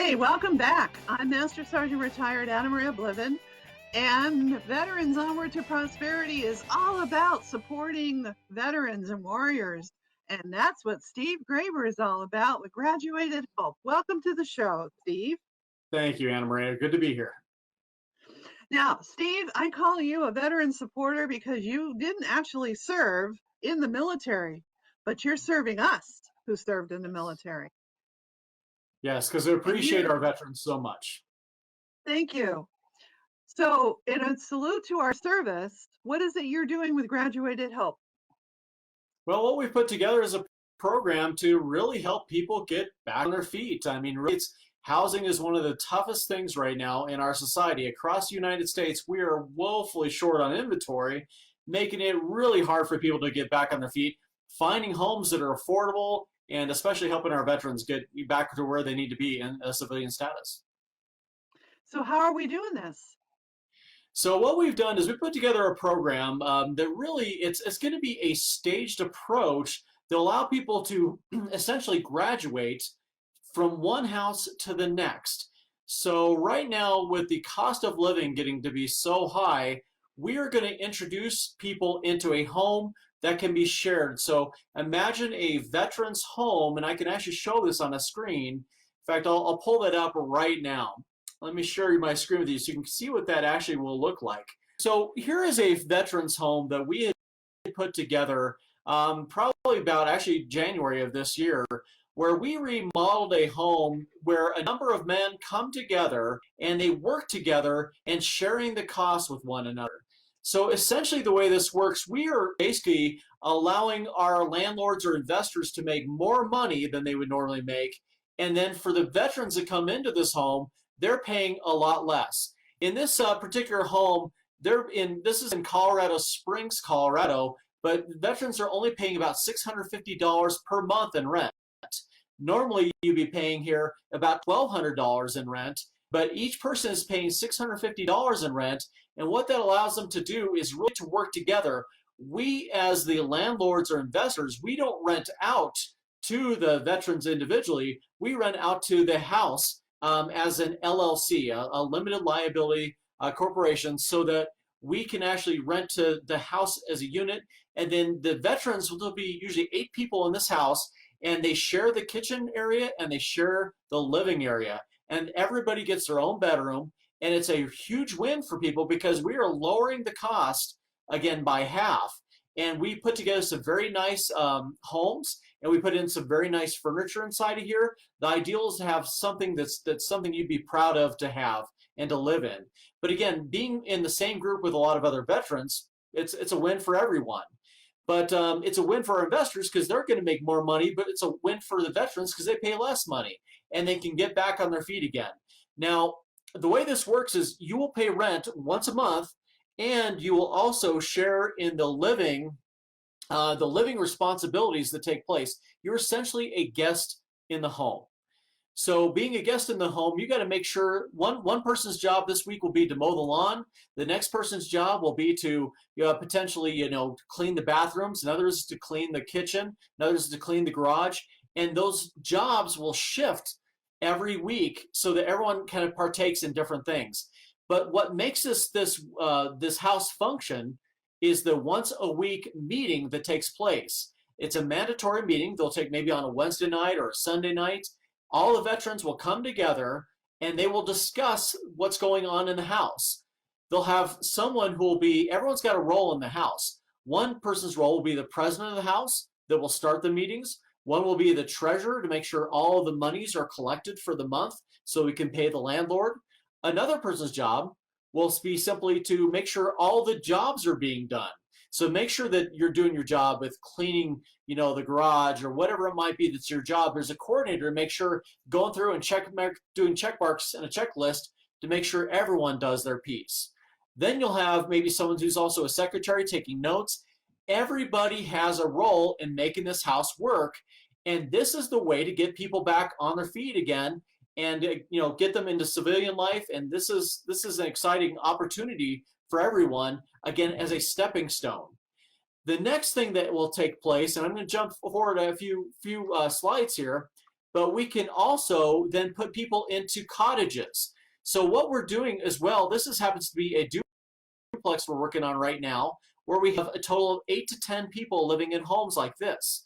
Hey, welcome back. I'm Master Sergeant Retired Anna Maria Bliven, and Veterans Onward to Prosperity is all about supporting veterans and warriors. And that's what Steve Graber is all about with Graduated Hope. Welcome to the show, Steve. Thank you, Anna Maria. Good to be here. Now, Steve, I call you a veteran supporter because you didn't actually serve in the military, but you're serving us who served in the military. Yes, because we appreciate our veterans so much. Thank you. So, in a salute to our service, what is it you're doing with Graduated Hope? Well, what we've put together is a program to really help people get back on their feet. I mean, really, housing is one of the toughest things right now in our society. Across the United States, we are woefully short on inventory, making it really hard for people to get back on their feet, finding homes that are affordable, and especially helping our veterans get back to where they need to be in a civilian status. So, how are we doing this? So what we've done is we put together a program that really, it's going to be a staged approach that allow people to essentially graduate from one house to the next. So right now, with the cost of living getting to be so high, we are going to introduce people into a home that can be shared. So imagine a veteran's home, and I can actually show this on a screen. In fact, I'll pull that up right now. Let me share my screen with you so you can see what that actually will look like. So here is a veteran's home that we had put together probably about actually January of this year, where we remodeled a home where a number of men come together and they work together and sharing the costs with one another. So essentially the way this works, we are basically allowing our landlords or investors to make more money than they would normally make. And then for the veterans that come into this home, they're paying a lot less. In this particular home, this is in Colorado Springs, Colorado, but veterans are only paying about $650 per month in rent. Normally, you'd be paying here about $1,200 in rent, but each person is paying $650 in rent, and what that allows them to do is really to work together. We, as the landlords or investors, we don't rent out to the veterans individually. We rent out to the house as an LLC, a limited liability corporation, so that we can actually rent to the house as a unit. And then the veterans, will be usually 8 people in this house, and they share the kitchen area and they share the living area. And everybody gets their own bedroom. And it's a huge win for people because we are lowering the cost, again, by half. And we put together some very nice homes, and we put in some very nice furniture inside of here. The ideal is to have something that's something you'd be proud of to have and to live in. But again, being in the same group with a lot of other veterans, it's a win for everyone. But it's a win for our investors because they're going to make more money, but it's a win for the veterans because they pay less money and they can get back on their feet again. Now, the way this works is you will pay rent once a month, and you will also share in the living responsibilities that take place. You're essentially a guest in the home. So being a guest in the home, you got to make sure one person's job this week will be to mow the lawn. The next person's job will be to potentially clean the bathrooms. Another is to clean the kitchen. Another is to clean the garage. And those jobs will shift every week so that everyone kind of partakes in different things. But what makes this house function is the once a week meeting that takes place. It's a mandatory meeting. They'll take maybe on a Wednesday night or a Sunday night. All the veterans will come together and they will discuss what's going on in the house. They'll have someone who will be, everyone's got a role in the house. One person's role will be the president of the house that will start the meetings. One will be the treasurer to make sure all of the monies are collected for the month so we can pay the landlord. Another person's job will be simply to make sure all the jobs are being done. So make sure that you're doing your job with cleaning, the garage or whatever it might be that's your job. There's a coordinator to make sure going through and doing check marks and a checklist to make sure everyone does their piece. Then you'll have maybe someone who's also a secretary taking notes. Everybody has a role in making this house work, and this is the way to get people back on their feet again and get them into civilian life. And this is an exciting opportunity for everyone, again, as a stepping stone. The next thing that will take place, and I'm going to jump forward a few slides here, but we can also then put people into cottages. So what we're doing as well, happens to be a duplex we're working on right now, where we have a total of 8 to 10 people living in homes like this.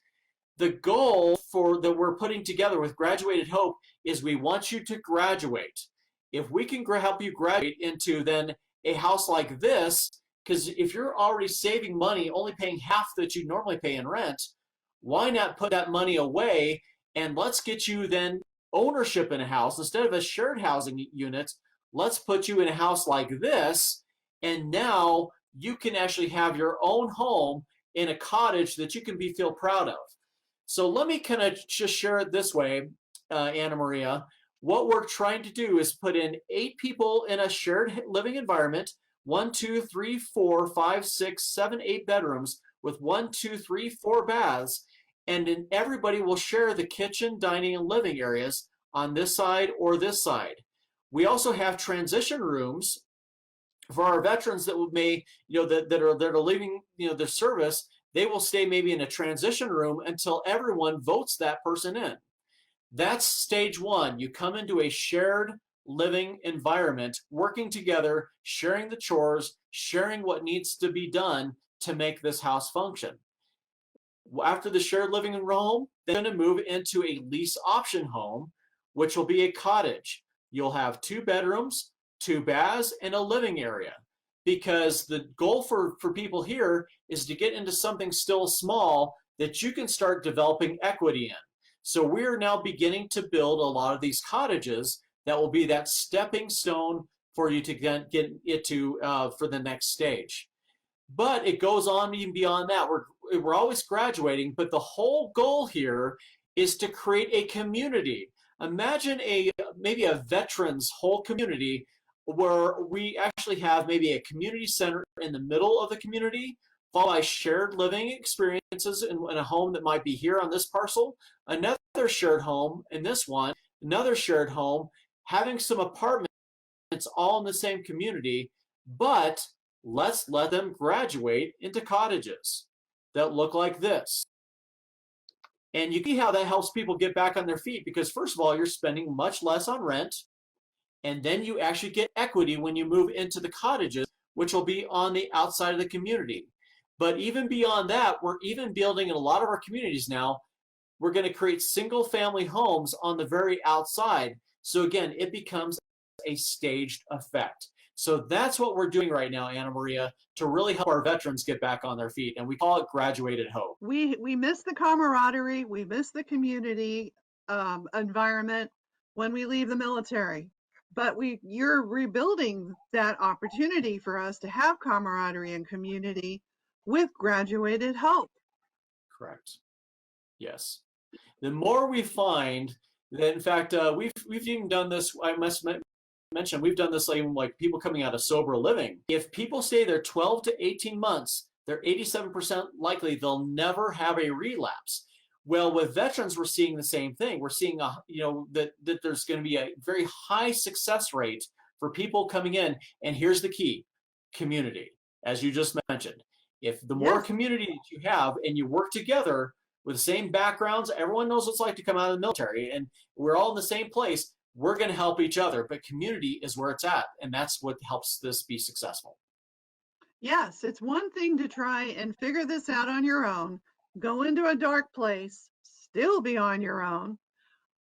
The goal that we're putting together with Graduated Hope is we want you to graduate. If we can help you graduate into then a house like this, because if you're already saving money, only paying half that you normally pay in rent, why not put that money away and let's get you then ownership in a house instead of a shared housing unit. Let's put you in a house like this, and now you can actually have your own home in a cottage that you can feel proud of. So let me kind of just share it this way, Anna Maria. What we're trying to do is put in 8 people in a shared living environment, 1, 2, 3, 4, 5, 6, 7, 8 bedrooms with 1, 2, 3, 4 baths, and then everybody will share the kitchen, dining, and living areas on this side or this side. We also have transition rooms for our veterans that that are leaving their service. They will stay maybe in a transition room until everyone votes that person in. That's stage 1. You come into a shared living environment, working together, sharing the chores, sharing what needs to be done to make this house function. After the shared living home, they're going to move into a lease option home, which will be a cottage. You'll have 2 bedrooms, 2 baths, and a living area. Because the goal for people here is to get into something still small that you can start developing equity in. So we're now beginning to build a lot of these cottages that will be that stepping stone for you to get it to for the next stage. But it goes on even beyond that. We're always graduating, but the whole goal here is to create a community. Imagine maybe a veterans whole community where we actually have maybe a community center in the middle of the community, followed by shared living experiences in a home that might be here on this parcel, another shared home in this one, another shared home, having some apartments all in the same community, but let's let them graduate into cottages that look like this. And you see how that helps people get back on their feet, because first of all, you're spending much less on rent, and then you actually get equity when you move into the cottages, which will be on the outside of the community. But even beyond that, we're even building in a lot of our communities now, we're going to create single family homes on the very outside. So again, it becomes a staged effect. So that's what we're doing right now, Anna Maria, to really help our veterans get back on their feet. And we call it Graduated Hope. We miss the camaraderie, we miss the community environment when we leave the military. But you're rebuilding that opportunity for us to have camaraderie and community with Graduated Hope. Correct. Yes. The more we find that, in fact, we've even done this. I must mention, we've done this even like people coming out of sober living. If people stay there 12 to 18 months, they're 87% likely they'll never have a relapse. Well, with veterans, we're seeing the same thing. We're seeing that there's going to be a very high success rate for people coming in. And here's the key: community, as you just mentioned. If the more community that you have and you work together with the same backgrounds, everyone knows what it's like to come out of the military, and we're all in the same place, we're going to help each other. But community is where it's at, and that's what helps this be successful. Yes, it's one thing to try and figure this out on your own, go into a dark place, still be on your own.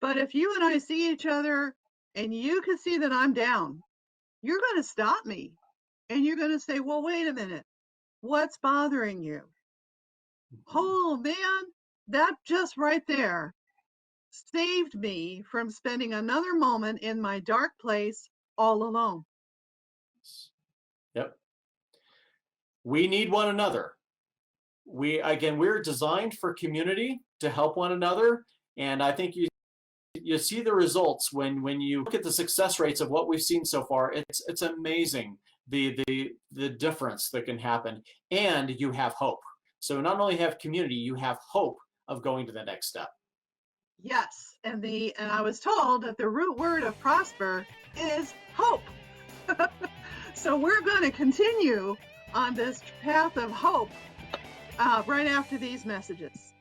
But if you and I see each other and you can see that I'm down, you're going to stop me and you're going to say, well, wait a minute, what's bothering you? Oh man, that just right there saved me from spending another moment in my dark place all alone. Yep. We need one another. We're designed for community to help one another. And I think you see the results when you look at the success rates of what we've seen so far. It's amazing the difference that can happen, and you have hope. So not only have community, you have hope of going to the next step. Yes, and I was told that the root word of prosper is hope. So we're going to continue on this path of hope right after these messages.